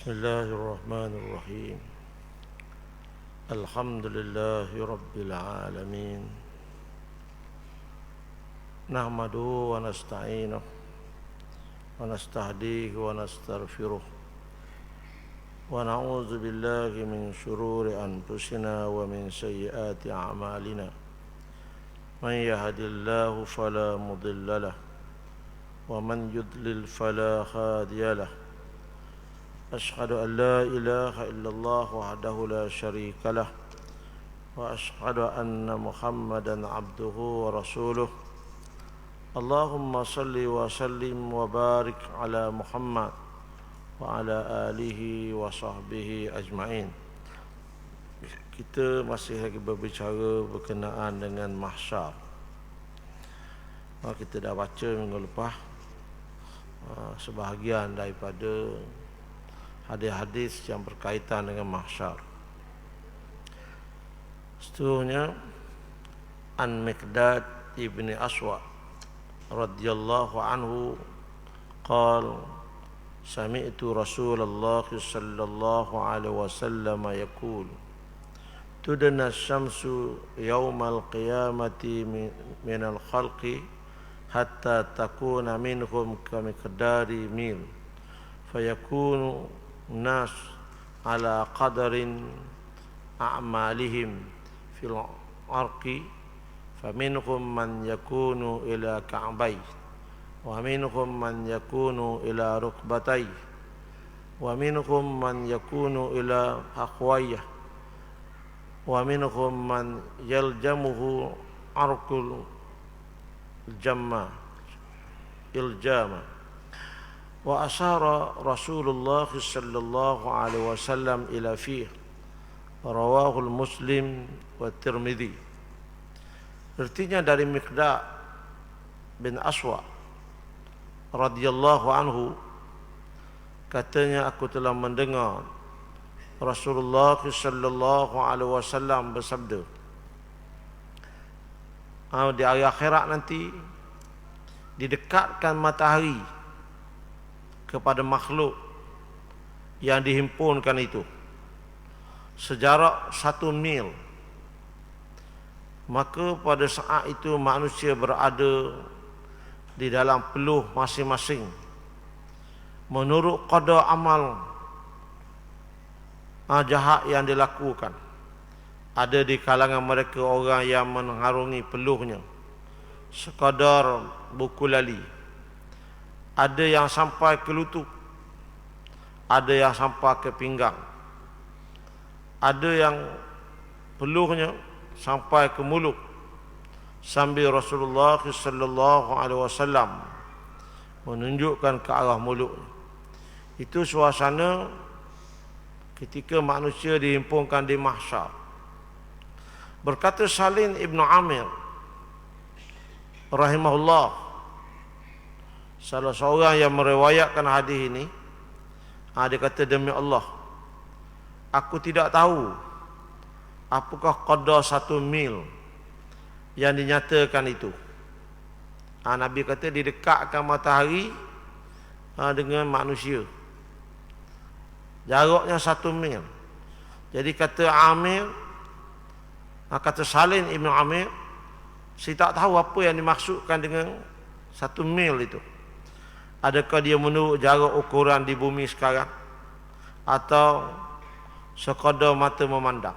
Bismillahirrahmanirrahim. Alhamdulillahi Rabbil Alamin. Nahmaduhu wa nasta'inuh wa nastahdihi wa nastaghfiruh wa na'udzu billahi min shururi anfusina wa min sayyiati a'malina. Man yahdihillahu fala mudilla lahu wa man yudlil fala hadiya lahu. أشهد أن لا إله إلا الله وحده لا شريك له وأشهد أن محمدا عبده ورسوله. اللهم صل وسلم وبارك على محمد وعلى آله وصحبه أجمعين. Kita masih lagi berbicara berkenaan dengan mahsyar. Kita dah baca minggu lepas sebahagian daripada hadis-hadis yang berkaitan dengan mahsyar. Seterusnya, An Miqdad ibni Aswad radhiyallahu anhu qala sami'tu Rasulullah sallallahu alaihi wasallam yaqul tudna asy-syamsu yaumal qiyamati minal khalqi hatta takuna minhum kamiqdari mil fayakunu nas ala qadarin a'malihim fil arqi faminhum man yakunu ila ka'bay wa minhum man yakunu ila rukbatay wa minhum man yakunu ila haqwayah wa minhum man yaljamuhu arqul iljama. Wa asyara Rasulullah sallallahu alaihi wasallam ila fihi rawahul Muslim wa Tirmidzi. Artinya dari Miqdad bin Aswad radhiyallahu anhu, katanya aku telah mendengar Rasulullah sallallahu alaihi wasallam bersabda, di hari akhirat nanti didekatkan matahari kepada makhluk yang dihimpunkan itu sejarak 1 mil. Maka pada saat itu manusia berada di dalam peluh masing-masing menurut qada amal jahat yang dilakukan. Ada di kalangan mereka orang yang mengharungi peluhnya sekadar buku lali. Ada yang sampai ke lutut, ada yang sampai ke pinggang, ada yang peluhnya sampai ke mulut. Sambil Rasulullah sallallahu alaihi wasallam menunjukkan ke arah mulut. Itu suasana ketika manusia dihimpunkan di mahsyar. Berkata Salim ibn Amir rahimahullah, salah seorang yang meriwayatkan hadis ini, dia kata, demi Allah, aku tidak tahu apakah qadar 1 mil yang dinyatakan itu. Nabi kata didekatkan matahari dengan manusia, jaraknya 1 mil. Jadi kata Amir, kata Salim ibn Amir, saya tak tahu apa yang dimaksudkan dengan 1 mil itu. Adakah dia menurut jarak ukuran di bumi sekarang atau sekadar mata memandang?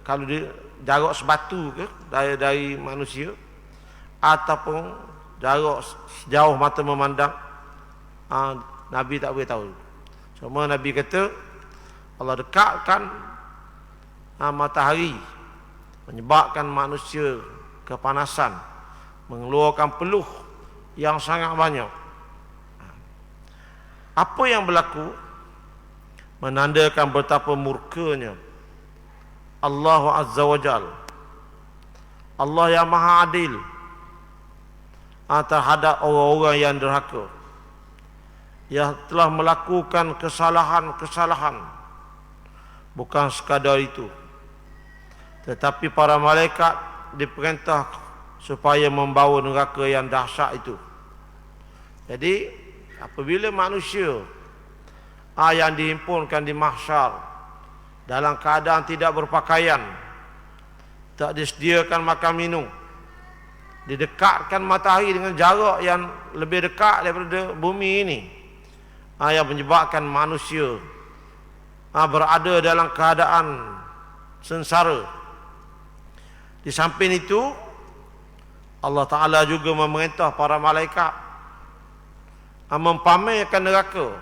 Kalau dia jarak sebatu ke dari manusia ataupun jarak sejauh mata memandang, Nabi tak boleh tahu. Cuma Nabi kata Allah dekatkan matahari, menyebabkan manusia kepanasan, mengeluarkan peluh yang sangat banyak. Apa yang berlaku menandakan betapa murkanya Allah Azza wa Jal, Allah yang Maha Adil, terhadap orang-orang yang derhaka, yang telah melakukan kesalahan-kesalahan. Bukan sekadar itu, tetapi para malaikat diperintah supaya membawa neraka yang dahsyat itu. Jadi apabila manusia yang dihimpunkan di mahsyar dalam keadaan tidak berpakaian, tak disediakan makan minum, didekatkan matahari dengan jarak yang lebih dekat daripada bumi ini, yang menyebabkan manusia berada dalam keadaan sengsara. Di samping itu, Allah Ta'ala juga memerintah para malaikat mempamerkan neraka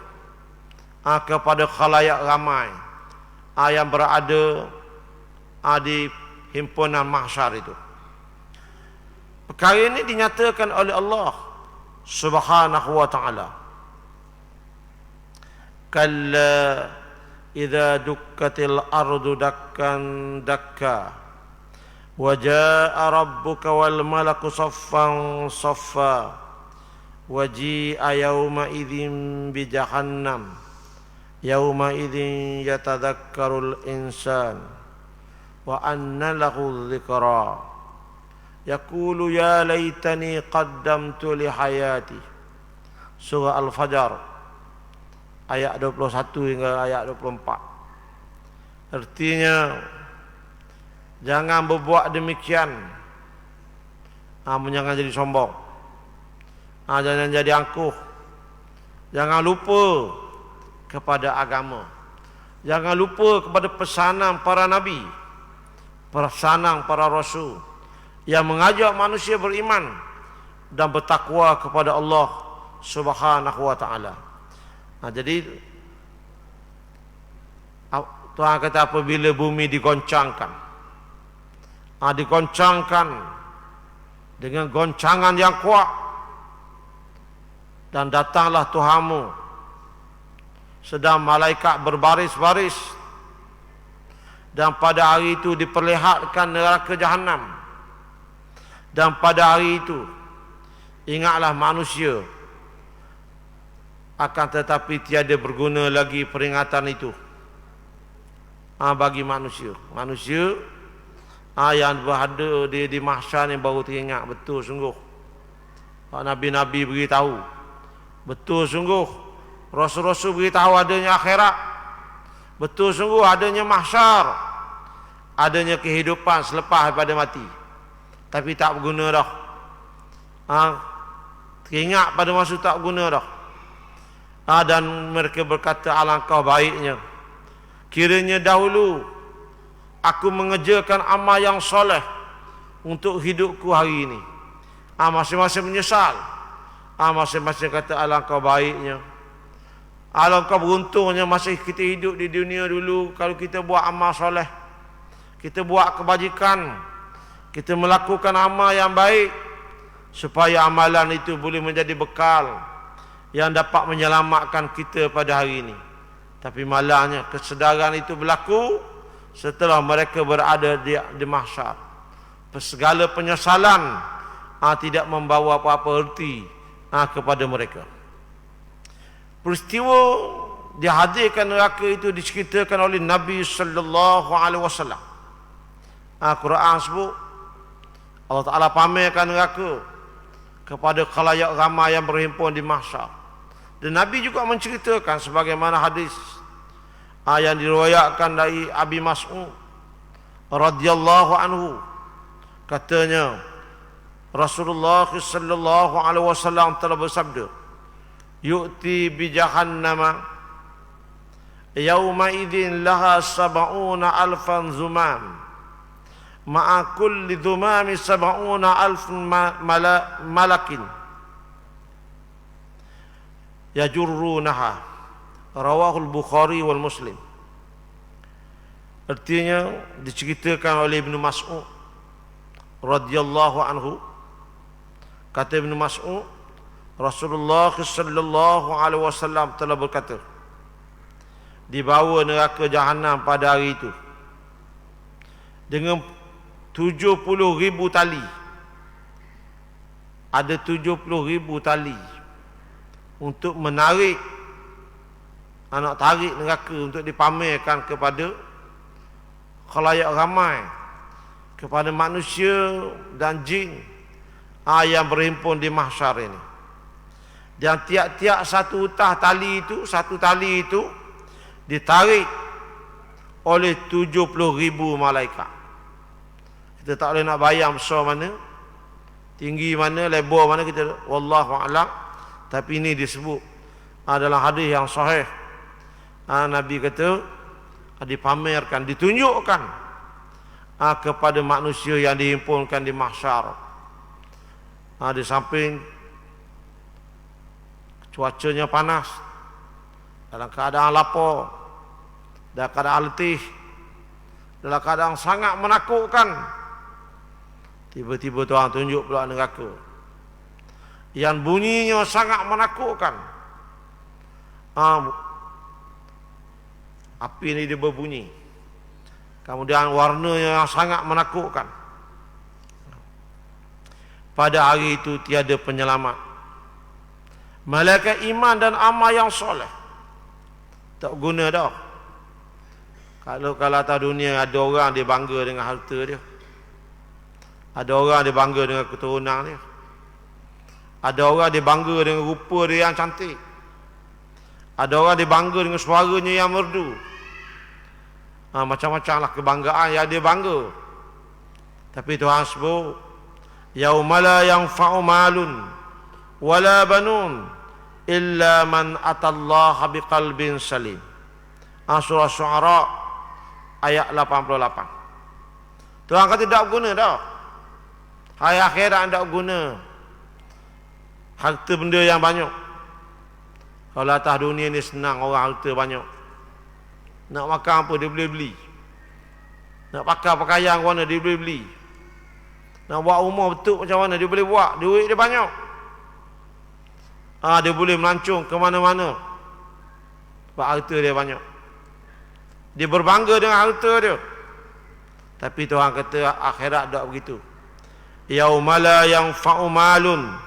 kepada khalayak ramai yang berada di himpunan mahsyar itu. Perkara ini dinyatakan oleh Allah Subhanahu wa Ta'ala. Kalla idza dukkatil ardu dakkan dakka wa jaa rabbuka wal malaku saffan saffa wa ji'a yawma idzin bi jahannam yawma idzin yatadhakkarul insan wa anna lahu dzikra yaqulu ya laitani qaddamtu li hayati. Surah Al-Fajr ayat 21 hingga ayat 24. Artinya, jangan berbuat demikian. Jangan jadi sombong. Jangan jadi angkuh. Jangan lupa kepada agama. Jangan lupa kepada pesanan para nabi, pesanan para rasul yang mengajak manusia beriman dan bertakwa kepada Allah Subhanahu wa Ta'ala. Jadi Tuhan kata apabila bumi digoncangkan, digoncangkan dengan goncangan yang kuat, dan datanglah Tuhanmu sedang malaikat berbaris-baris, dan pada hari itu diperlihatkan neraka jahanam, dan pada hari itu ingatlah manusia, akan tetapi tiada berguna lagi peringatan itu bagi manusia. Manusia yang berada di mahsyar ni baru teringat betul sungguh. Nabi-nabi beritahu, betul sungguh rasul-rasul beritahu adanya akhirat, betul sungguh adanya mahsyar, adanya kehidupan selepas daripada mati. Tapi tak berguna dah. Teringat pada masa tak berguna dah. Dan mereka berkata, alangkah baiknya kiranya dahulu aku mengerjakan amal yang soleh untuk hidupku hari ini. Masing-masing menyesal. Masing-masing kata alangkah baiknya, alangkah beruntungnya masih kita hidup di dunia dulu, kalau kita buat amal soleh, kita buat kebajikan, kita melakukan amal yang baik, supaya amalan itu boleh menjadi bekal yang dapat menyelamatkan kita pada hari ini. Tapi malangnya kesedaran itu berlaku setelah mereka berada di mahsyar. Segala penyesalan tidak membawa apa-apa erti kepada mereka. Peristiwa dihadirkan neraka itu diceritakan oleh Nabi sallallahu alaihi wasallam. Quran sebut Allah Ta'ala pamerkan neraka kepada khalayak ramai yang berhimpun di mahsyar. Dan Nabi juga menceritakan sebagaimana hadis yang diriwayatkan dari Abi Mas'ud radhiyallahu anhu, katanya Rasulullah sallallahu alaihi wasallam telah bersabda, yu'ti bi jahannama yauma idzin laha sab'una alfan zumam ma'a kulli dhumami sab'una alfun malakin yajurrunaha. Rawahul Bukhari wal Muslim. Artinya diceritakan oleh Ibnu Mas'ud radhiyallahu anhu, kata Ibnu Mas'ud, Rasulullah sallallahu alaihi wasallam telah berkata, dibawa neraka jahanam pada hari itu dengan 70,000 tali. Ada 70,000 tali untuk menarik, nak tarik neraka untuk dipamerkan kepada khalayak ramai, kepada manusia dan jin yang berhimpun di mahsyar ini. Dan tiap-tiap satu tali itu ditarik oleh 70,000 malaikat. Kita tak boleh nak bayang besar mana, tinggi mana, lebar mana, kita wallahu a'lam. Tapi ini disebut dalam hadis yang sahih. Nabi kata dipamerkan, ditunjukkan kepada manusia yang dihimpunkan di mahsyar. Di samping cuacanya panas, dalam keadaan lapar, dalam keadaan letih, dalam keadaan sangat menakutkan, tiba-tiba Tuhan tunjuk pula neraka yang bunyinya sangat menakutkan. Api ini dia berbunyi, kemudian warnanya yang sangat menakutkan. Pada hari itu tiada penyelamat. Malaikat iman dan amal yang soleh tak guna dah. Kalau atas dunia ada orang dia bangga dengan harta dia, ada orang dia bangga dengan keturunan dia, ada orang dia bangga dengan rupa dia yang cantik, ada orang dia bangga dengan suaranya yang merdu. Macam-macam lah kebanggaan yang dia bangga. Tapi Tuhan sebut, yaumala yanfa'u malun wala banun illa man atallaha biqalbin salim. Surah Syu'ara ayat 88. Tuhan kata tak guna dah. Hari akhirat tak guna harta benda yang banyak. Kalau atas dunia ni senang orang harta banyak. Nak makan apa dia boleh beli. Nak pakai pakaian mana dia boleh beli. Nak buat rumah betul macam mana dia boleh buat. Duit dia banyak. Dia boleh melancong ke mana-mana sebab harta dia banyak. Dia berbangga dengan harta dia. Tapi Tuhan kata akhirat tak begitu. Yaumala yanfa'u malun,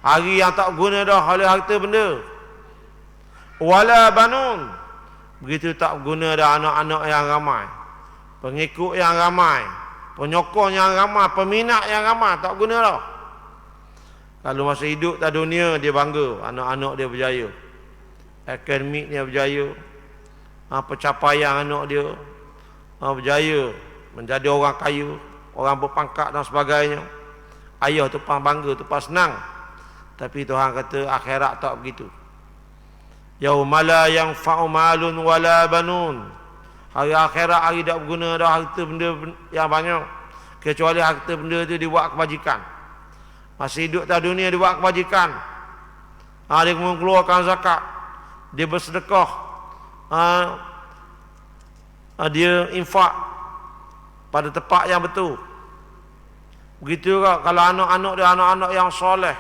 hari yang tak guna dah oleh harta benda. Wala banun, begitu tak guna dah anak-anak yang ramai, pengikut yang ramai, penyokong yang ramai, peminat yang ramai, tak guna dah. Kalau masa hidup tak dunia dia bangga anak-anak dia berjaya, akademik dia berjaya, pencapaian anak dia berjaya menjadi orang kaya, orang berpangkat dan sebagainya. Ayah tu pang bangga, tu pang senang. Tapi Tuhan kata akhirat tak begitu. Yaumala yanfa'u malun wala banun, hari akhirat hari tak berguna dah harta benda yang banyak, kecuali harta benda tu dibuat kebajikan. Masih hidup tak dunia dibuat kebajikan. Dia mengeluarkan zakat, dia bersedekah, dia infak pada tempat yang betul. Begitu juga kalau anak-anak dia anak-anak yang soleh,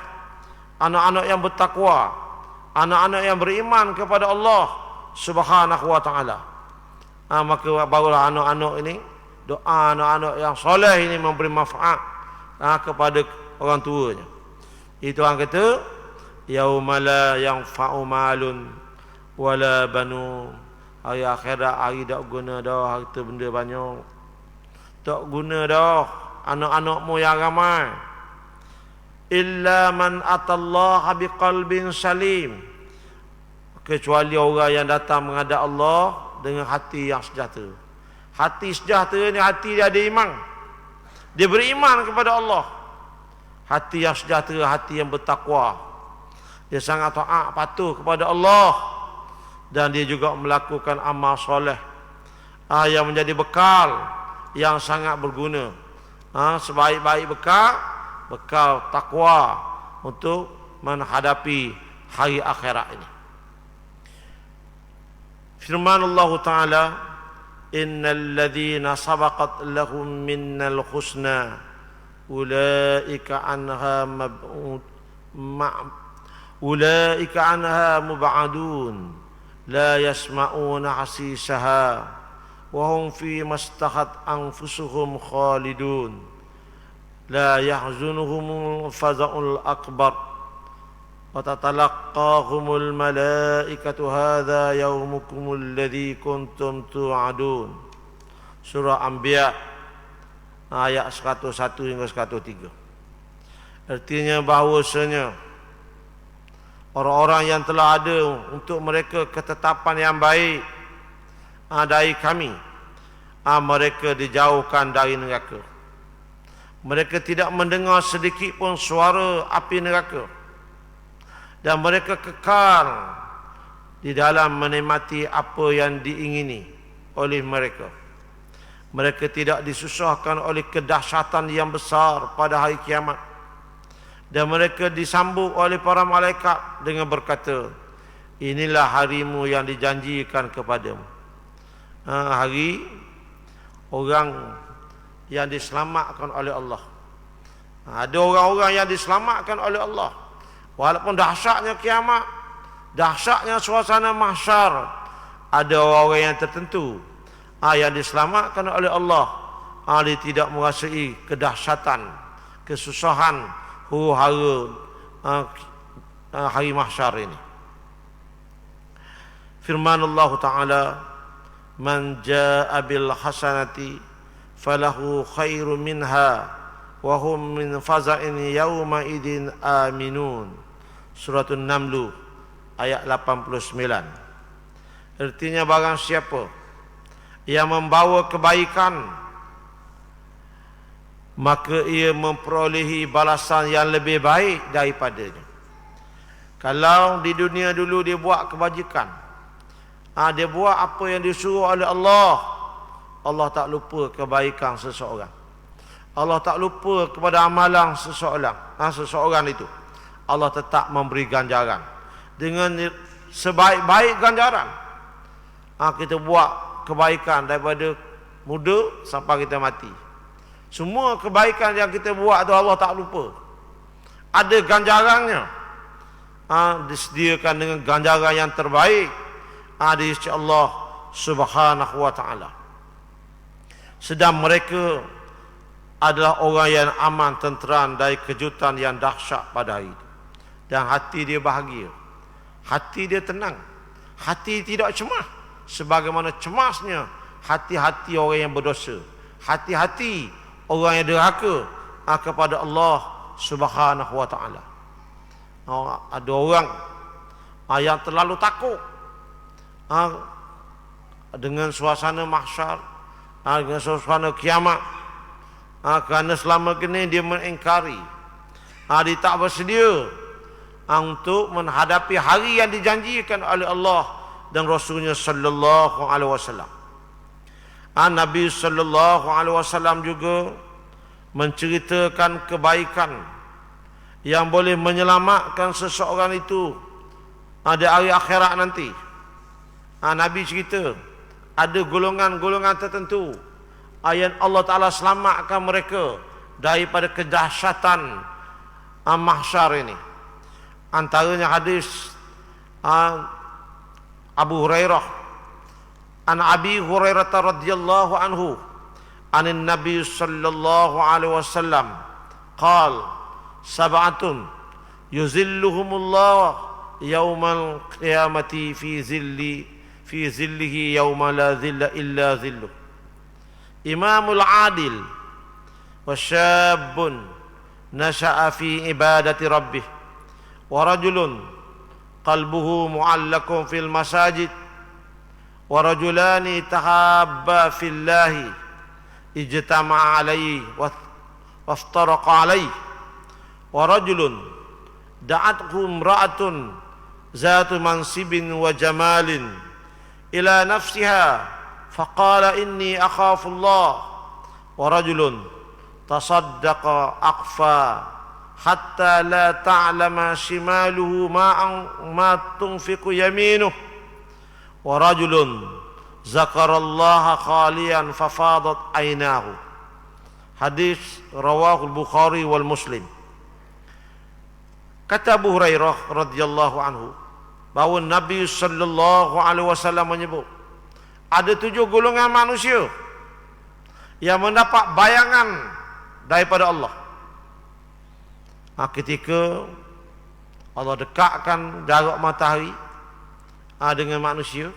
anak-anak yang bertakwa, anak-anak yang beriman kepada Allah Subhanahu wa taala. Maka barulah anak-anak ini, doa anak-anak yang soleh ini memberi manfaat kepada orang tuanya. Itu orang kata yaumala yanfa'u malun wala banun, hari akhirat hari tak guna dah harta benda banyak, tak guna dah anak-anakmu yang ramai. Illa man atallaha biqalbin salim, kecuali orang yang datang menghadap Allah dengan hati yang sejahtera. Hati sejahtera ni hati dia ada iman, dia beriman kepada Allah. Hati yang sejahtera, hati yang bertakwa, dia sangat taat patuh kepada Allah, dan dia juga melakukan amal soleh yang menjadi bekal yang sangat berguna. Sebaik-baik bekal takwa untuk menghadapi hari akhirat ini. Firman Allah Ta'ala, innal ladzina sabaqat lahum minnal husna ulaika anha mub'adun la yasma'una hasisaha wa hum fi mastahat anfusuhum khalidun la yahzunuhum faza'ul akbar wa tatalaqqahumul malaikatu hadza yaumukumul ladzi kuntum tu'adun. Surah Anbiya ayat 101 hingga 103. Artinya bahawasanya orang-orang yang telah ada untuk mereka ketetapan yang baik dari kami, mereka dijauhkan dari neraka. Mereka tidak mendengar sedikit pun suara api neraka, dan mereka kekal di dalam menikmati apa yang diingini oleh mereka. Mereka tidak disusahkan oleh kedahsyatan yang besar pada hari kiamat, dan mereka disambut oleh para malaikat dengan berkata, inilah harimu yang dijanjikan kepadamu. Hari orang yang diselamatkan oleh Allah. Ada orang-orang yang diselamatkan oleh Allah. Walaupun dahsyatnya kiamat, dahsyatnya suasana mahsyar, ada orang yang tertentu yang diselamatkan oleh Allah. Dia tidak merasai kedahsyatan, kesusahan, huru-hara hari mahsyar ini. Firman Allah Ta'ala, man jaa bil hasanati falahu khairu minha wa hum min faza'in yawma idin aminun. Surah An-Naml ayat 89. Artinya barang siapa yang membawa kebaikan, maka ia memperolehi balasan yang lebih baik daripadanya. Kalau di dunia dulu dia buat kebajikan, dia buat apa yang disuruh oleh Allah, Allah tak lupa kebaikan seseorang. Allah tak lupa kepada amalan seseorang itu. Allah tetap memberi ganjaran dengan sebaik-baik ganjaran. Kita buat kebaikan daripada muda sampai kita mati. Semua kebaikan yang kita buat itu Allah tak lupa. Ada ganjarannya. Disediakan dengan ganjaran yang terbaik di sisi Allah Subhanahu wa ta'ala. Sedang mereka adalah orang yang aman, tenteram dari kejutan yang dahsyat pada hari itu. Dan hati dia bahagia, hati dia tenang, hati tidak cemas sebagaimana cemasnya hati-hati orang yang berdosa, hati-hati orang yang derhaka kepada Allah Subhanahu wa ta'ala. Ada orang yang terlalu takut dengan suasana mahsyar, dengan suasana kiamat, kerana selama ini dia mengingkari, dia tak bersedia untuk menghadapi hari yang dijanjikan oleh Allah dan Rasulnya sallallahu alaihi wasallam. Nabi sallallahu alaihi wasallam juga menceritakan kebaikan yang boleh menyelamatkan seseorang itu di hari akhirat nanti. Nabi cerita ada golongan-golongan tertentu yang Allah Ta'ala selamatkan mereka daripada kedahsyatan mahsyar ini. Antaranya hadis Abu Hurairah, an Abi Hurairah radhiyallahu anhu, anin Nabi sallallahu alaihi wasallam qala sab'atun yuzilluhumullah yaumal qiyamati fi zillihi yauma la zilla illa zilluh, imamul adil wa syabun nasha'a fi ibadati rabbih wa rajulun qalbuhu mu'allakun fil masajid wa rajulani tahabba fillahi ijtama'a alayhi waftaraqa alayhi wa rajulun da'athu imra'atun zatu mansibin wa jamalin ila nafsiha faqala inni akhafu Allah wa rajulun tasaddaqa aqfa hatta la ta'lama shimaluhu ma tunfiqu yaminuh wa rajulun zakarallaha khalian fafadat aynahu. Hadis rawahu al-Bukhari wal Muslim. Kata Abu Hurairah radhiyallahu anhu bahawa Nabi sallallahu alaihi wasallam menyebut ada 7 golongan manusia yang mendapat bayangan daripada Allah. Ketika Allah dekatkan jarak matahari dengan manusia,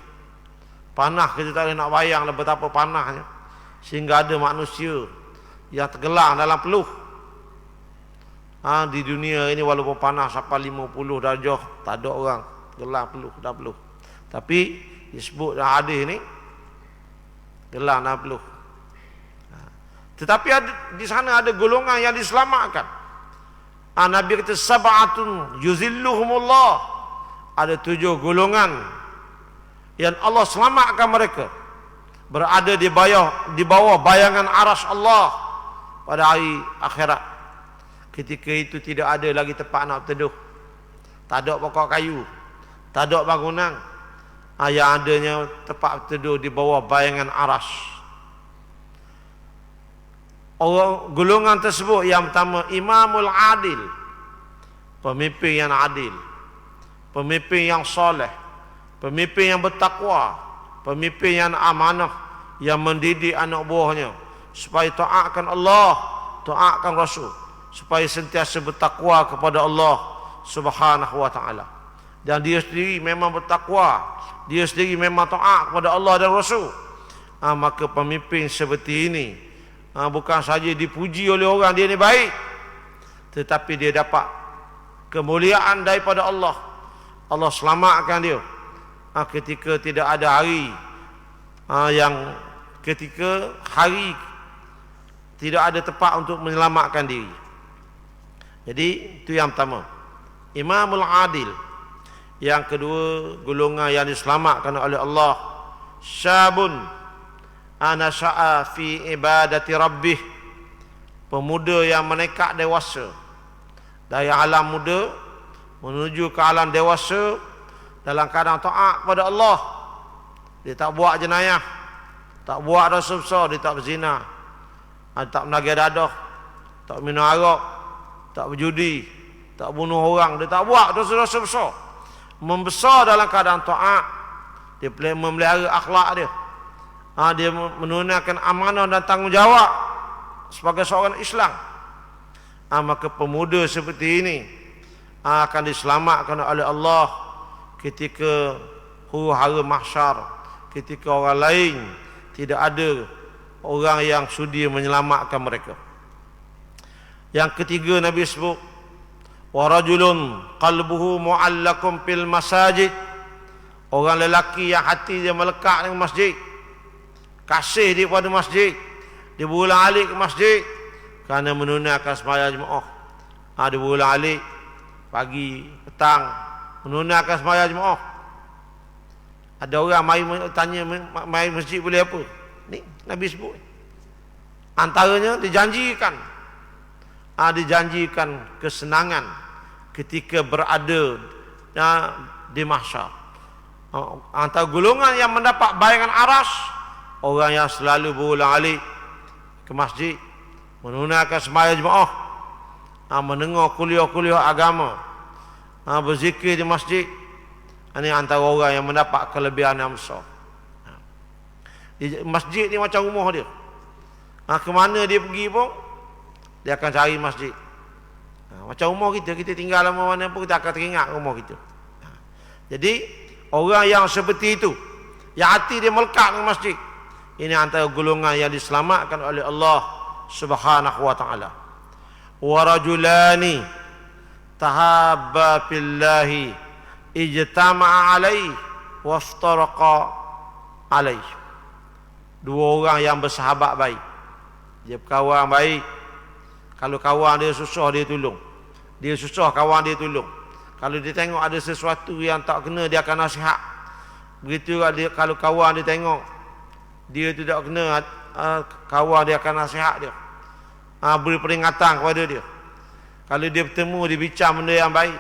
panah kita tak boleh nak bayang betapa panahnya, sehingga ada manusia yang tenggelam dalam peluh. Di dunia ini walaupun panas sampai 50 darjah, tak ada orang gelar dah peluh. Tapi disebut dalam hadis ni gelar dah peluh. Tetapi di sana ada golongan yang diselamatkan. Nabi kata sab'atun yuzilluhumullah. Ada 7 golongan yang Allah selamatkan mereka, berada di bawah bayangan arsy Allah pada hari akhirat. Ketika itu tidak ada lagi tempat nak berteduh, tak ada pokok kayu, tak ada bangunan. Yang adanya tempat berteduh di bawah bayangan arsy. Orang golongan tersebut yang pertama, imamul adil, pemimpin yang adil, pemimpin yang soleh, pemimpin yang bertakwa, pemimpin yang amanah, yang mendidik anak buahnya supaya taatkan Allah, taatkan Rasul, supaya sentiasa bertakwa kepada Allah Subhanahu wa taala. Dan dia sendiri memang bertakwa, dia sendiri memang taat kepada Allah dan Rasul. Maka pemimpin seperti ini bukan saja dipuji oleh orang dia ni baik, tetapi dia dapat kemuliaan daripada Allah. Allah selamatkan dia ketika tidak ada hari yang ketika hari tidak ada tempat untuk menyelamatkan diri. Jadi itu yang pertama, imamul adil. Yang kedua, golongan yang diselamatkan oleh Allah, syabun anasha'a fi ibadati rabbih, pemuda yang menekat dewasa dari alam muda menuju ke alam dewasa dalam keadaan taat kepada Allah. Dia tak buat jenayah, tak buat dosa besar, dia tak berzina, tak menagih dadah, tak minum arak, tak berjudi, tak bunuh orang. Dia tak buat dosa-dosa besar, membesar dalam keadaan taat. Dia memelihara akhlak dia. Dia menunaikan amanah dan tanggungjawab sebagai seorang Islam. Maka pemuda seperti ini akan diselamatkan oleh Allah ketika huru-hara mahsyar, ketika orang lain tidak ada orang yang sudi menyelamatkan mereka. Yang ketiga, Nabi sebut wa rajulun qalbuhu mu'allaqun fil masajid, orang lelaki yang hati dia melekat dengan masjid, kasih dia pada masjid, dia berulang-alik ke masjid kerana menunaikan sembahyang Jumaat. Dia berulang-alik pagi, petang menunaikan sembahyang Jumaat. Ada orang mai tanya, mai masjid boleh apa? Ni Nabi sebut. Antaranya dijanjikan kesenangan ketika berada di mahsyar. Antara golongan yang mendapat bayangan arsy, orang yang selalu berulang-alik ke masjid, menunaikan sembahyang Jumaat, mendengar kuliah-kuliah agama, berzikir di masjid. Ini antara orang yang mendapat kelebihan yang besar. Di masjid ni macam rumah dia. Ke mana dia pergi pun dia akan cari masjid. Macam rumah kita, kita tinggal lama mana pun kita akan teringat rumah kita. Jadi orang yang seperti itu, yang hati dia melekat dengan masjid, ini antara golongan yang diselamatkan oleh Allah Subhanahu wa taala. Wa rajulani tahabba fillahi ijtama'a alaihi waftaraqa alaihi. Dua orang yang bersahabat baik, dia berkawan baik. Kalau kawan dia susah, dia tolong. Dia susah, kawan dia tolong. Kalau dia tengok ada sesuatu yang tak kena, dia akan nasihat. Begitu kalau kawan dia tengok dia tidak kena, kawan dia akan nasihat dia, beri peringatan kepada dia. Kalau dia bertemu, dia bincang benda yang baik.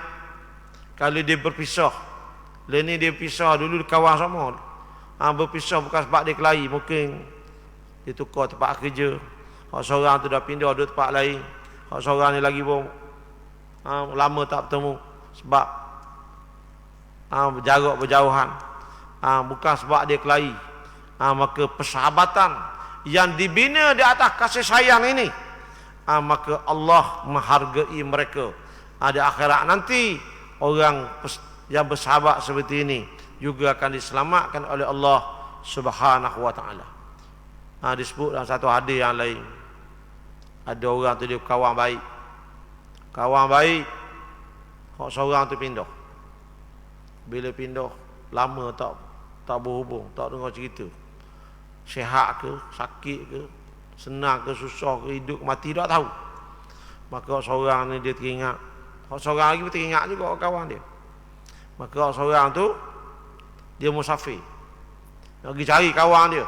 Kalau dia berpisah, lain ni dia pisah dulu kawan sama, berpisah bukan sebab dia kelahi, mungkin dia tukar tempat kerja. Hak seorang tu dah pindah duduk tempat lain, hak seorang ni lagi pun lama tak bertemu sebab berjarak berjauhan, bukan sebab dia kelahi. Maka persahabatan yang dibina di atas kasih sayang ini, maka Allah menghargai mereka. Di akhirat nanti orang yang bersahabat seperti ini juga akan diselamatkan oleh Allah Subhanahu wa taala. Disebut dalam satu hadis yang lain, ada orang tu dia kawan baik, kawan baik, hak seorang tu pindah. Bila pindah, lama tak berhubung, tak dengar cerita. Sihat ke, sakit ke, senang ke, susah ke, hidup ke, mati, tak tahu. Maka hak seorang ni dia teringat. Hak seorang lagi teringat juga kawan dia. Maka hak seorang tu dia musafir. Nak pergi cari kawan dia.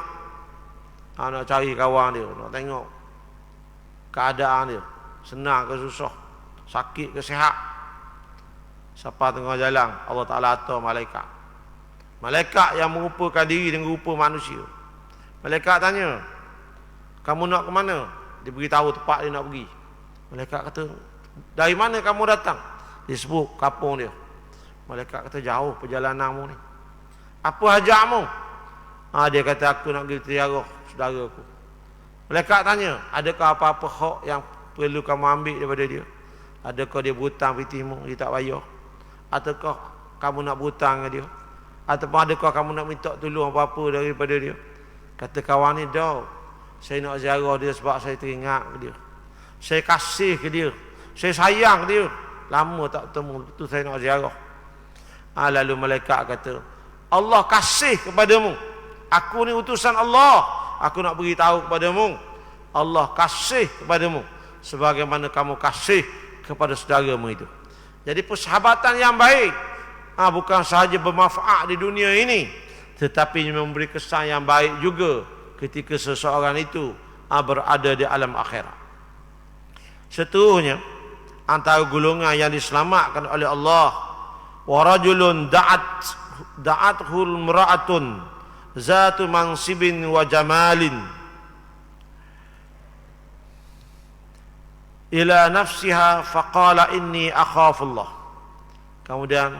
Nak cari kawan dia, nak tengok keadaan dia, senang ke susah, sakit ke sihat. Siapa tengah jalan, Allah Ta'ala atur malaikat. Malaikat yang merupakan diri dengan rupa manusia. Malaikat tanya, kamu nak ke mana? Dia beritahu tempat dia nak pergi. Malaikat kata, dari mana kamu datang? Dia sebut kampung dia. Malaikat kata, jauh perjalananmu ni. Apa hajakmu? Dia kata, aku nak pergi ziarah saudara aku. Malaikat tanya, adakah apa-apa hak yang perlu kamu ambil daripada dia? Adakah dia berhutang pitimu, dia tak bayar? Ataukah kamu nak berhutang dengan dia? Ataupun adakah kamu nak minta tolong apa-apa daripada dia? Kata kawan ni, dah, saya nak ziarah dia sebab saya teringat ke dia. Saya kasih ke dia. Saya sayang ke dia. Lama tak bertemu, betul saya nak ziarah. Lalu malaikat kata, Allah kasih kepadamu. Aku ni utusan Allah. Aku nak beritahu kepadamu, Allah kasih kepadamu sebagaimana kamu kasih kepada saudaramu itu. Jadi persahabatan yang baik bukan sahaja bermanfaat di dunia ini, tetapi memberi kesan yang baik juga ketika seseorang itu berada di alam akhirat. Seterusnya, antara golongan yang diselamatkan oleh Allah, wa rajulun da'athul imra'atun zatu mansibin wa jamalin ila nafsiha faqala inni akhafullah. Kemudian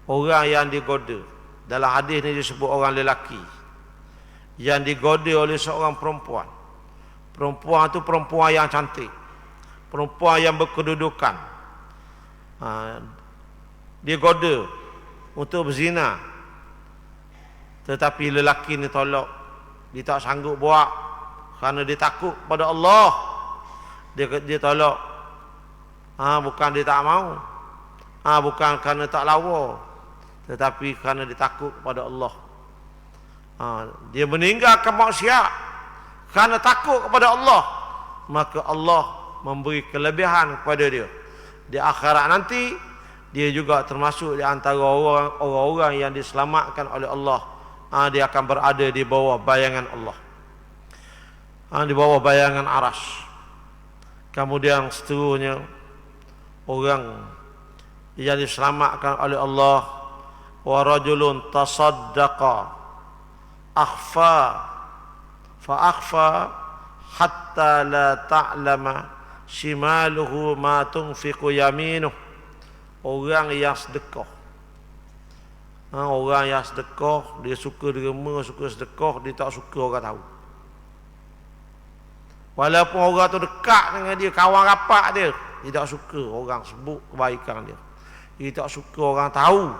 orang yang digoda, dalam hadis ni disebut orang lelaki yang digoda oleh seorang perempuan. Perempuan itu perempuan yang cantik, perempuan yang berkedudukan. Dia goda untuk berzina, tetapi lelaki ni tolak. Dia tak sanggup buat kerana dia takut pada Allah. Dia tolak. Bukan dia tak mau, bukan kerana tak lawa, tetapi kerana dia takut kepada Allah. Dia meninggalkan maksiat kerana takut kepada Allah, maka Allah memberi kelebihan kepada dia. Di akhirat nanti dia juga termasuk di antara orang-orang yang diselamatkan oleh Allah. Dia akan berada di bawah bayangan Allah, di bawah bayangan aras. Kemudian seterusnya, orang yang diselamatkan oleh Allah, wa rajulun tasaddaqa akhfa fa akhfa hatta la ta'lama shimaluhu ma tunfiqu yaminuh. Orang yang sedekah, orang yang sedekah, dia suka derma, suka sedekah, dia tak suka orang tahu. Walaupun orang tu dekat dengan dia, kawan rapat dia, dia tak suka orang sebut kebaikan dia. Dia tak suka orang tahu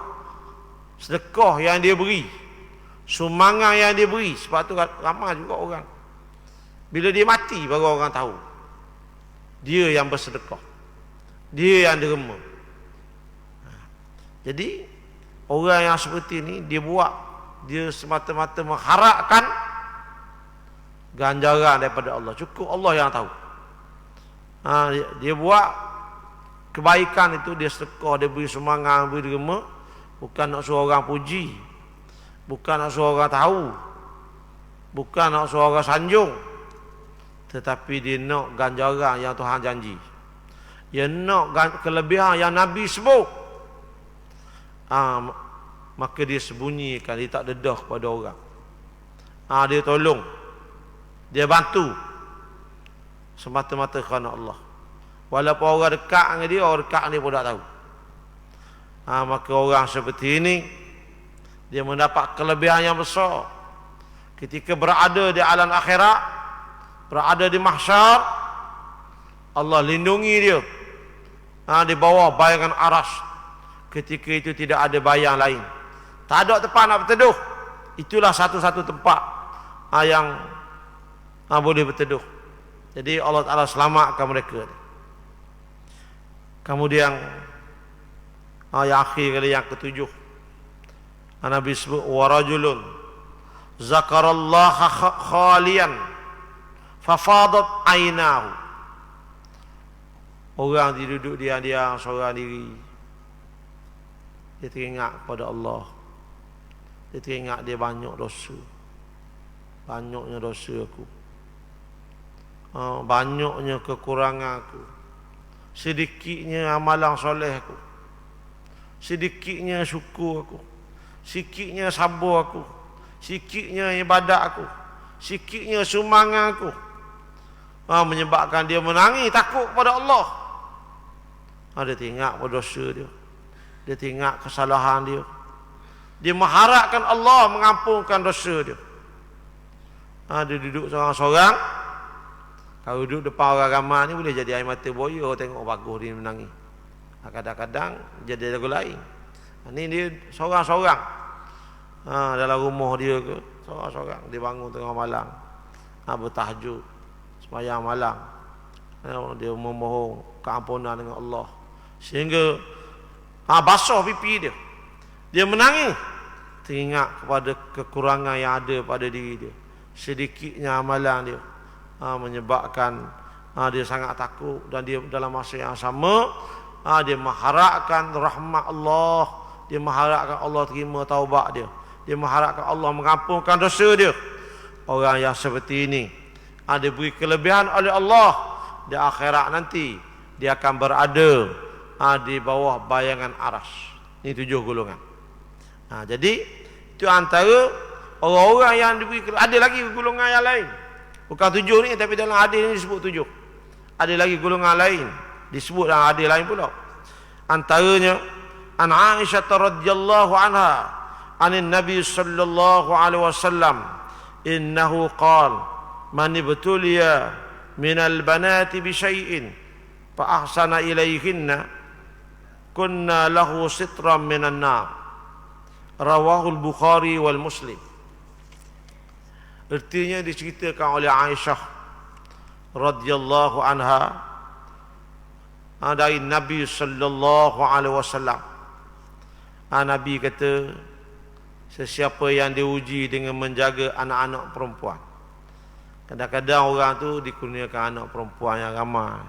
sedekah yang dia beri, sumbangan yang dia beri. Sebab tu ramai juga orang, bila dia mati baru orang tahu dia yang bersedekah, dia yang derma. Jadi orang yang seperti ni, dia semata-mata mengharapkan ganjaran daripada Allah. Cukup Allah yang tahu. Dia buat kebaikan itu, dia sedekah, dia beri sumbangan, beri derma, bukan nak suruh orang puji, bukan nak suruh orang tahu, bukan nak suruh orang sanjung, tetapi dia nak ganjaran yang Tuhan janji. Dia nak kelebihan yang Nabi sebut. Maka dia sembunyikan, dia tak dedah kepada orang. Dia tolong, dia bantu semata-mata kerana Allah. Walaupun orang dekat dengan dia, orang dekat dengan dia pun tak tahu. Maka orang seperti ini, dia mendapat kelebihan yang besar ketika berada di alam akhirat, berada di mahsyar. Allah lindungi dia di bawah bayangan aras. Ketika itu tidak ada bayang lain, tak ada tempat nak berteduh. Itulah satu-satu tempat yang boleh berteduh. Jadi Allah Ta'ala selamatkan mereka. Kemudian yang akhir kali yang ketujuh, Nabi sebut warajulun zakarallaha khalian fafadat ainahu. Orang duduk dia seorang diri, dia teringat kepada Allah, dia teringat dia banyak dosa, banyaknya dosa aku, banyaknya kekurangan aku, sedikitnya amalan soleh aku, sedikitnya syukur aku, sikitnya sabar aku, sikitnya ibadat aku, sikitnya sumbangan aku, menyebabkan dia menangis takut kepada Allah. Dia teringat pada dosa dia, dia teringat kesalahan dia, dia mengharapkan Allah mengampunkan dosa dia. Dia duduk seorang-seorang. Kalau duduk depan orang ramai ni boleh jadi air mata buaya, orang tengok bagus dia menangis. Kadang-kadang jadi lagu lain. Ni dia seorang-seorang. Dalam rumah dia ke, seorang-seorang dia bangun tengah malam, bertahajud, sembahyang malam. Dia memohon keampunan dengan Allah. Sehingga basah pipi dia. Dia menangis, teringat kepada kekurangan yang ada pada diri dia. Sedikitnya amalan dia menyebabkan dia sangat takut, dan dia dalam masa yang sama dia mengharapkan rahmat Allah, dia mengharapkan Allah terima taubat dia, dia mengharapkan Allah mengampunkan dosa dia. Orang yang seperti ini diberi kelebihan oleh Allah di akhirat nanti, dia akan berada di bawah bayangan aras. Ini 7 golongan. Jadi itu antara orang-orang yang diberi. Ada lagi golongan yang lain, bukan 7 ni, tapi dalam hadis ni disebut 7. Ada lagi golongan lain disebut dalam hadis lain pula. Antaranya an Aisyah radhiyallahu anha anin Nabi sallallahu alaihi wasallam innahu qala man ibtuliya minal banati bi syai'in fa ahsana ilaihinna kunna lahu sitran minan nar. Rawahul Bukhari wal Muslim. Artinya diceritakan oleh Aisyah radhiyallahu anha dari Nabi sallallahu alaihi wasallam. Nabi kata, sesiapa yang diuji dengan menjaga anak-anak perempuan. Kadang-kadang orang tu dikurniakan anak perempuan yang ramai,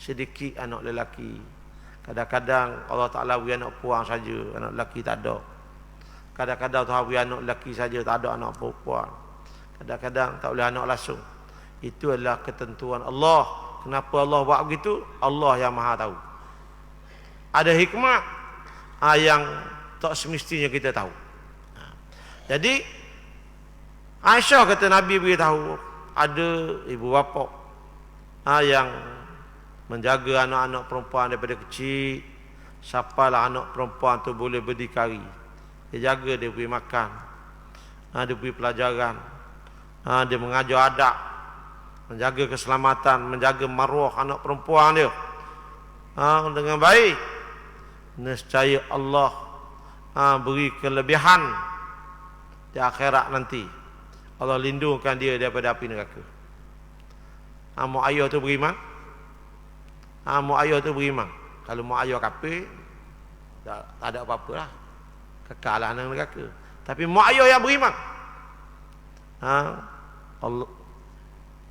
sedikit anak lelaki. Kadang-kadang Allah Ta'ala beri anak perempuan saja, anak lelaki tak ada. Kadang-kadang Tuhan beri anak lelaki saja, tak ada anak perempuan. Kadang-kadang tak boleh anak langsung. Itu adalah ketentuan Allah. Kenapa Allah buat begitu? Allah yang maha tahu. Ada hikmah yang tak semestinya kita tahu. Jadi Aisyah kata Nabi beritahu ada ibu bapa yang menjaga anak-anak perempuan daripada kecil sampailah anak perempuan tu boleh berdikari. Dia jaga, dia beri makan, dia beri pelajaran, dia mengajar adab, menjaga keselamatan, menjaga maruah anak perempuan dia dengan baik. Nescaya Allah beri kelebihan di akhirat nanti. Allah lindungkan dia daripada api neraka. Mak ayah tu beriman, mak ayah tu beriman. Kalau mak ayah kafir, tak ada apa-apa lah, kekal lah dalam neraka. Tapi mak ayah yang beriman, Allah,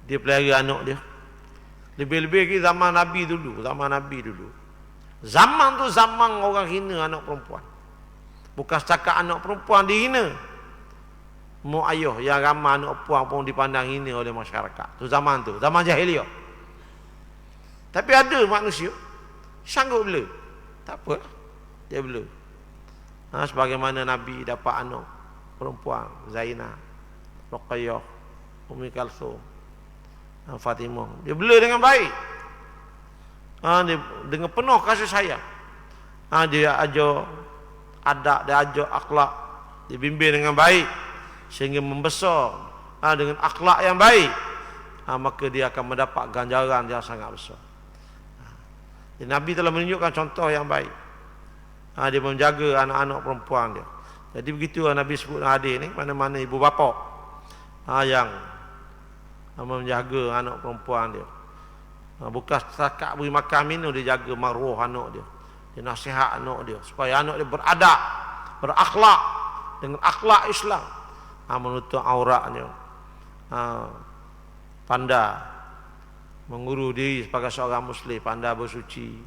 dia pelihara anak dia. Lebih-lebih lagi zaman Nabi dulu. Zaman tu zaman orang hina anak perempuan. Bukan setakat anak perempuan dihina, mak ayah yang ramai anak perempuan pun dipandang hina oleh masyarakat. Tu zaman jahiliah. Tapi ada manusia sanggup bela, tak apa, dia bela. Sebagaimana Nabi dapat anak perempuan Zainab, Ruqayyah, Ummi Kalsum, Fatimah, dia bela dengan baik. Dia dengan penuh kasih sayang. Dia ajar adab, dia ajar akhlak, dia bimbing dengan baik sehingga membesar dengan akhlak yang baik. Maka dia akan mendapat ganjaran yang sangat besar. Jadi Nabi telah menunjukkan contoh yang baik. Dia menjaga anak-anak perempuan dia. Jadi begitu Nabi sebut hadis ni, mana-mana ibu bapa yang menjaga anak perempuan dia, Bukan setakat beri makan minum, dia jaga maruah anak dia. Dia nasihat anak dia supaya anak dia beradab, berakhlak dengan akhlak Islam. Menutup auratnya. Pandai mengurus diri sebagai seorang muslim, pandai bersuci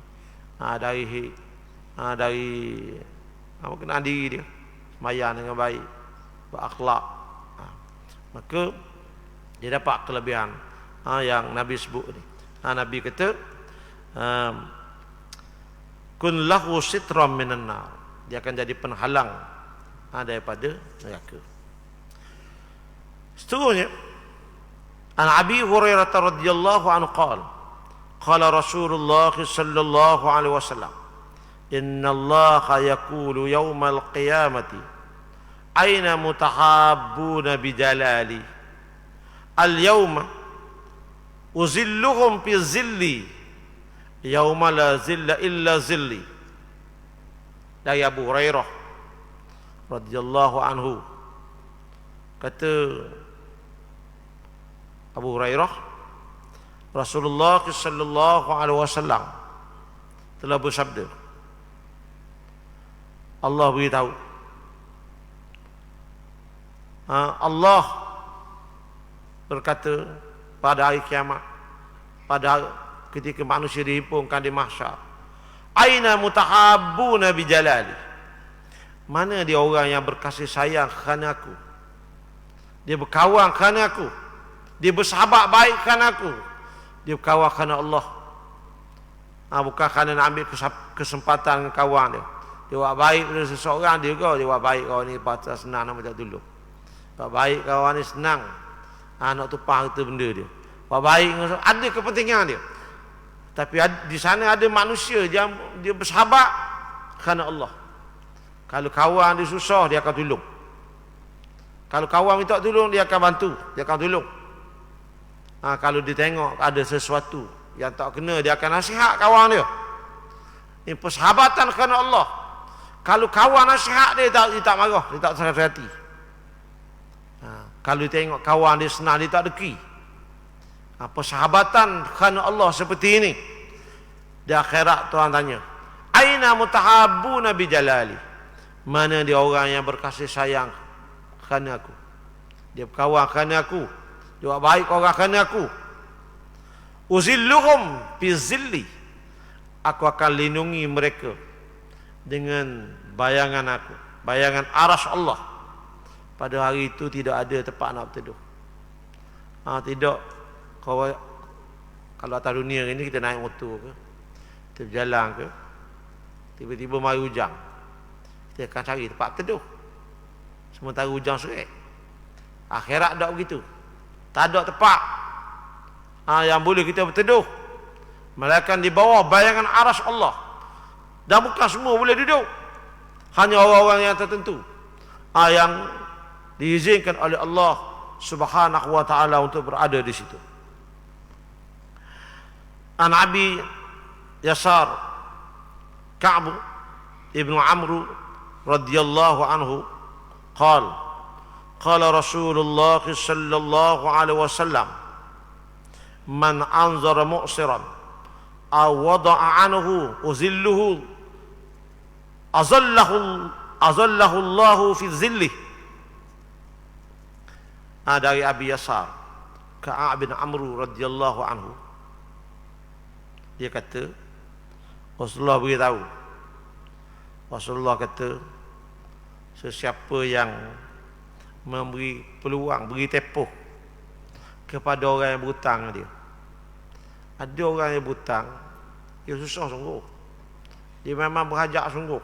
dari kena diri dia, sembahyang dengan baik, berakhlak. Maka dia dapat kelebihan yang Nabi sebut ni. Nabi kata kun lahu sitram minan nar, dia akan jadi penghalang daripada neraka. Seterusnya, an Abi Hurairah radhiyallahu anhu qala Rasulullah sallallahu alaihi wasallam, inna Allah yaqulu yawmal qiyamati aina mutahabbuna bijalali al-yawma uzilluhum fi zilli yawma la zilla illa zilli. Dari Abu Hurairah radhiyallahu anhu, kata Abu Hurairah, Rasulullah sallallahu alaihi wasallam telah bersabda, Allah beritahu, Allah berkata pada hari kiamat, pada ketika manusia dihimpunkan di mahsyar, aina mutahabbuna bi jalali, mana dia orang yang berkasih sayang kerana aku, dia berkawan kerana aku, dia bersahabat baik kerana aku, dia berkawan kerana Allah. Bukan kerana nak ambil kesempatan dengan kawan dia. Dia buat baik pada seseorang, dia juga dia buat baik kawan ni patut senang nak minta tolong. Buat baik kawan ni senang nak tumpah harta benda dia. Buat baik ada kepentingan dia. Tapi di sana ada manusia yang dia bersahabat kerana Allah. Kalau kawan dia susah, dia akan tolong. Kalau kawan minta tolong, dia akan bantu, dia akan tolong. Kalau dia tengok ada sesuatu yang tak kena, dia akan nasihat kawan dia. Ini persahabatan kerana Allah. Kalau kawan nasihat dia tak marah, dia tak sakit hati. Kalau dia tengok kawan dia senang, dia tak deki. Persahabatan kerana Allah seperti ini. Di akhirat Tuhan tanya, aina mutahabbuna bi jalali, mana dia orang yang berkasih sayang kerana aku, dia berkawan kerana aku, dia buat baik orang kerana aku. Uzilluhum fi zilli, aku akan lindungi mereka dengan bayangan aku, bayangan arasy Allah. Pada hari itu tidak ada tempat nak berteduh. Tidak. Kalau atas dunia ini kita naik motor ke, kita berjalan ke, tiba-tiba mari hujan, kita akan cari tempat berteduh. Sementara hujan serik. Akhirat tak begitu. Tak ada tempat yang boleh kita berteduh, melainkan di bawah bayangan arasy Allah. Dan bukan semua boleh duduk, hanya orang-orang yang tertentu yang diizinkan oleh Allah Subhanahu wa taala untuk berada di situ. An Abi Yasar Ka'b ibnu Amr radhiyallahu anhu qala Rasulullah sallallahu alaihi wasallam, man anzara mu'siran aw wada'a anhu uzilluhu azallahu Allahu fi zillih. Dari Abi Yasar Ka'ab bin Amr radhiyallahu anhu, dia kata Rasulullah beritahu, Rasulullah kata, sesiapa yang memberi peluang, beri tepuh kepada orang yang berhutang dia. Ada orang yang berhutang, dia susah sungguh, dia memang berhajat sungguh.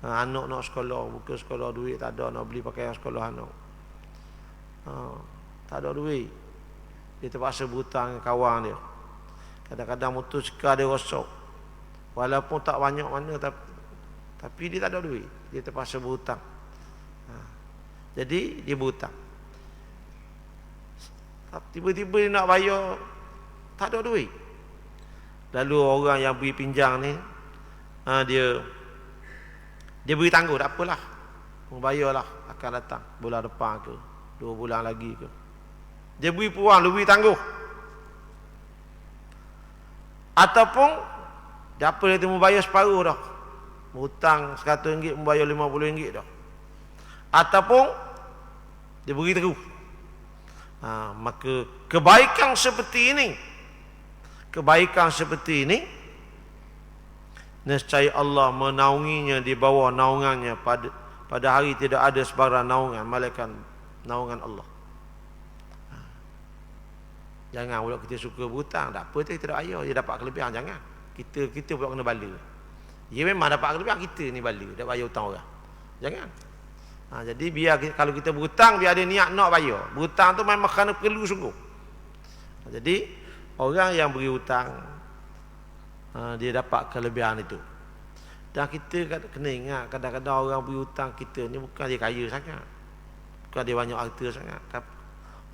Anak nak sekolah, buka sekolah, duit tak ada, nak beli pakaian sekolah anak, tak ada duit, dia terpaksa berhutang dengan kawan dia. Kadang-kadang motosikal dia rosak, walaupun tak banyak mana, tapi dia tak ada duit, dia terpaksa berhutang. Jadi dia berhutang, tiba-tiba dia nak bayar, tak ada duit. Lalu orang yang beri pinjam ni, dia beri tangguh, tak apalah, membayarlah, akan datang bulan depan ke 2 bulan lagi ke. Dia beri peluang, dia beri tangguh. Ataupun siapa dia membayar separuh dah, hutang RM100 membayar RM50 dah, ataupun dia beri terus. Maka kebaikan seperti ini nescaya Allah menaunginya di bawah naungannya. Pada hari tidak ada sebarang naungan malaikat naungan Allah. Jangan pula kita suka berhutang, tak apa kita tak ayah dia dapat kelebihan, jangan. Kita pula kena bala. Dia memang dapat kelebihan, kita ni bala, dak bayar hutang orang. Jangan. Jadi biar kalau kita berhutang, biar ada niat nak bayar. Berhutang tu memang kerana perlu sungguh. Jadi orang yang beri hutang, dia dapat kelebihan itu. Dan kita kena ingat, kadang-kadang orang beri hutang kita ni bukan dia kaya sangat, bukan dia banyak harta sangat,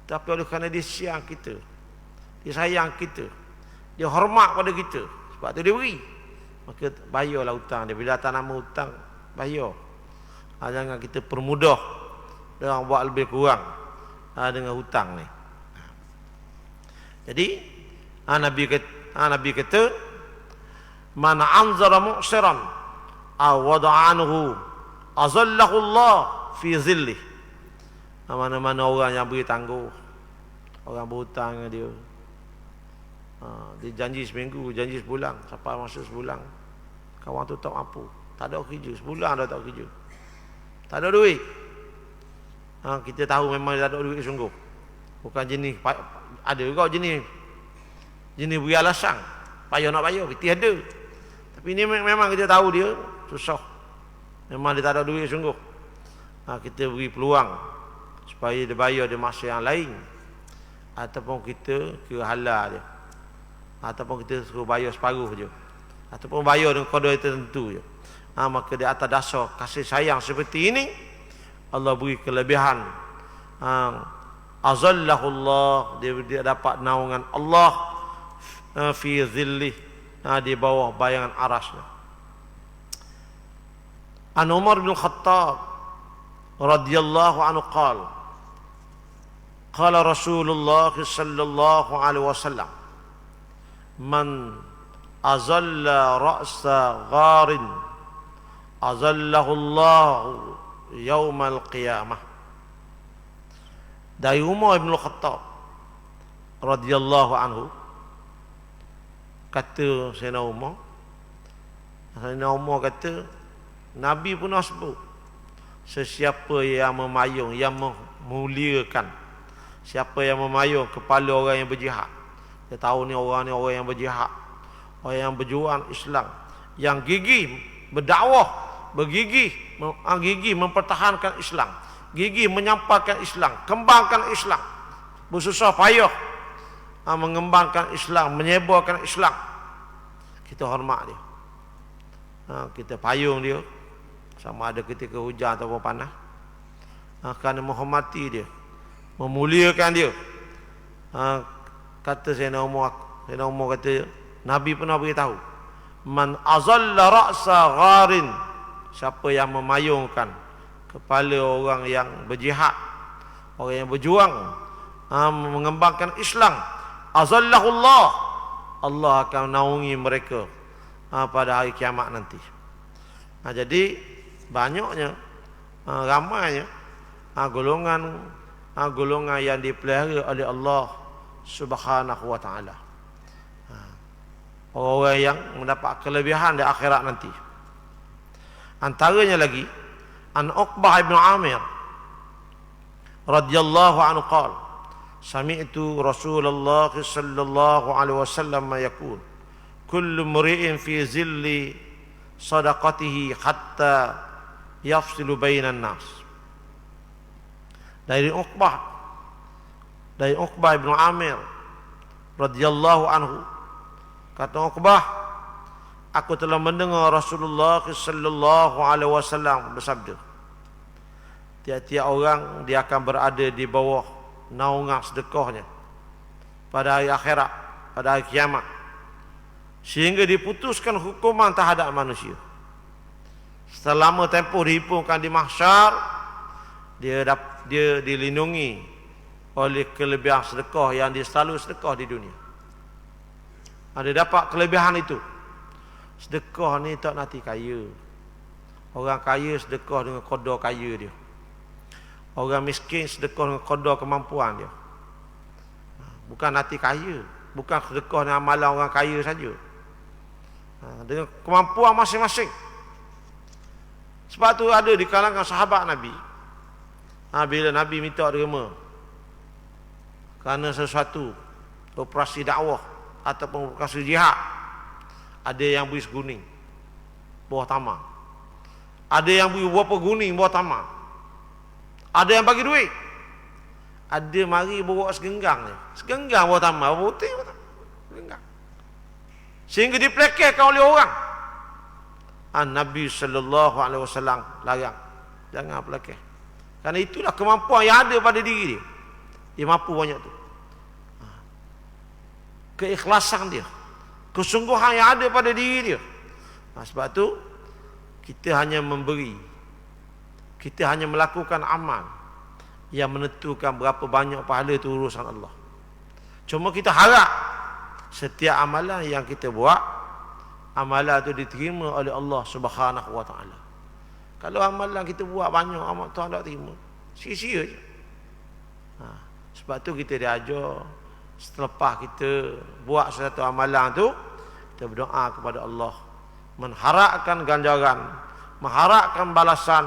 tapi oleh kerana dia sayang kita, dia sayang kita, dia hormat pada kita, sebab tu dia beri. Maka bayarlah hutang dia. Bila atas nama hutang, bayar. Jangan kita permudah dengan buat lebih kurang dengan hutang ni. Jadi Nabi kata, man anzara mu'siran aw wada'anhu azallahu Allah fi zillih. Mana-mana orang yang beri tangguh, orang berhutang dengan dia, dia janji seminggu, janji sebulan, sampai masa sebulan kawan tu tak mampu, tak ada kerja, sebulan dah tak kerja, tak ada duit. Kita tahu memang dia tak ada duit sungguh. Bukan jenis, ada juga jenis beri alasan payah nak bayar, kita ada. Tapi ni memang kita tahu dia susah, memang dia tak ada duit sungguh. Kita beri peluang supaya dia bayar di masa yang lain, ataupun kita kira halal dia, ataupun kita suruh bayar separuh je, ataupun bayar dengan qadar tertentu je. Maka di atas dasar kasih sayang seperti ini, Allah beri kelebihan. Azallahullah, dia dapat naungan Allah fi zillih, di bawah bayangan arasnya. An Umar bin Khattab radhiyallahu anhu qala Rasulullah sallallahu alaihi wasallam, man azalla ra'sa gharin azallahu Allah yaumal qiyamah. Dari Umar bin Khattab radhiyallahu anhu kata Sayyidina Umar kata, Nabi pun sebut, sesiapa yang memayung, yang memuliakan, siapa yang memayung kepala orang yang berjihad. Dia tahu ni orang yang berjihad, orang yang berjuang Islam, yang gigih berdakwah, gigih mempertahankan Islam, gigih menyampaikan Islam, kembangkan Islam, bersusah payah mengembangkan Islam, menyebarkan Islam. Kita hormat dia, kita payung dia, sama ada ketika hujan atau panas, kerana menghormati dia, memuliakan dia. Kata Sayyidina Umar kata, Nabi pernah beritahu, man azalla ra'sa gharin, siapa yang memayungkan kepala orang yang berjihad, orang yang berjuang mengembangkan Islam, azallahullah, Allah akan naungi mereka pada hari kiamat nanti. Jadi banyaknya, ramainya golongan yang dipelihara oleh Allah Subhanahu wa taala, orang yang mendapat kelebihan di akhirat nanti. Antaranya lagi an Uqbah bin Amir radhiyallahu anhu qala, sami'tu Rasulullah sallallahu alaihi wasallam yaqul, kullu mri'in fi zilli sadaqatihi hatta yafsilu bainan nas. Dari Uqbah bin Amir radhiyallahu anhu, kata Uqbah, aku telah mendengar Rasulullah sallallahu alaihi wasallam bersabda, tiap-tiap orang dia akan berada di bawah naungan sedekahnya pada hari akhirat, pada hari kiamat, sehingga diputuskan hukuman terhadap manusia. Selama tempoh dihimpunkan di mahsyar, dia dilindungi oleh kelebihan sedekah yang dia selalu sedekah di dunia. Dia dapat kelebihan itu. Sedekah ni tak nanti kaya. Orang kaya sedekah dengan qadar kaya dia. Orang miskin sedekah dengan qadar kemampuan dia. Bukan nanti kaya. Bukan sedekah dengan amalan orang kaya saja. Dengan kemampuan masing-masing. Sebab tu ada di kalangan sahabat Nabi. Bila Nabi minta derma kerana sesuatu, operasi dakwah ataupun operasi jihad, ada yang beri seguning bawah tamak, ada yang beri berapa guning bawah tamak, ada yang bagi duit, ada mari bawa segenggang je, segenggang bawah tamak, putih bawah tamak, segenggang, sehingga diplekelkan oleh orang. Nabi SAW larang, jangan pelakeh, kerana itulah kemampuan yang ada pada diri dia. Dia mampu banyak tu. Keikhlasan dia, kesungguhan yang ada pada diri dia. Sebab tu kita hanya memberi, kita hanya melakukan amal yang menentukan berapa banyak pahala itu urusan Allah. Cuma kita harap setiap amalan yang kita buat, amalan itu diterima oleh Allah Subhanahu Wa Taala. Kalau amalan kita buat banyak, amal Tuhan tak terima, sia-sia je. Sebab tu kita diajar, selepas kita buat sesuatu amalan tu, kita berdoa kepada Allah, mengharapkan ganjaran, mengharapkan balasan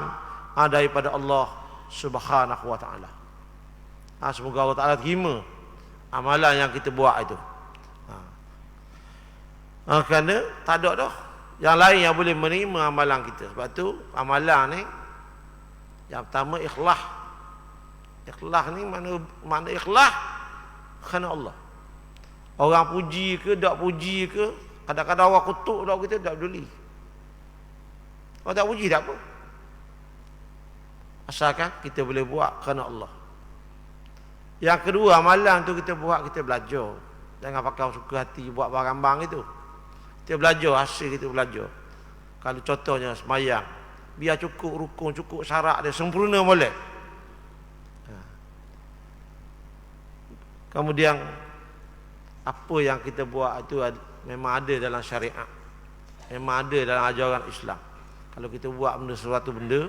daripada Allah Subhanahu Wa Taala. Semoga Allah Taala terima amalan yang kita buat itu. Kerana tak ada dah yang lain yang boleh menerima amalan kita. Sebab tu amalan ni yang pertama ikhlas. Ikhlas ni mana ikhlas kerana Allah. Orang puji ke tak puji ke, kadang-kadang orang kutuk dak kita tak peduli. Orang tak puji tak apa. Asalkan kita boleh buat kerana Allah. Yang kedua, amalan tu kita buat, kita belajar. Jangan pakai suka hati buat barang-barang itu. Kita belajar, hasil kita belajar. Kalau contohnya semayang, biar cukup rukun, cukup syarat dia sempurna boleh. Kemudian apa yang kita buat itu memang ada dalam syariat, memang ada dalam ajaran Islam. Kalau kita buat benda sesuatu benda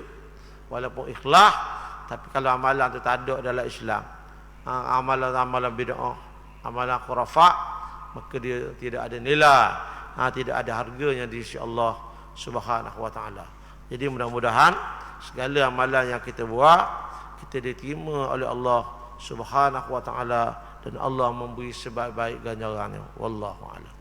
walaupun ikhlas, tapi kalau amalan itu tak ada dalam Islam, amalan-amalan bid'ah, amalan khurafat, maka dia tidak ada nilai, tidak ada harganya di sisi Allah Subhanahu Wa Taala. Jadi mudah-mudahan segala amalan yang kita buat, kita diterima oleh Allah Subhanahu Wa Taala, dan Allah memberi sebaik-baik ganjarannya. Wallahu a'lam.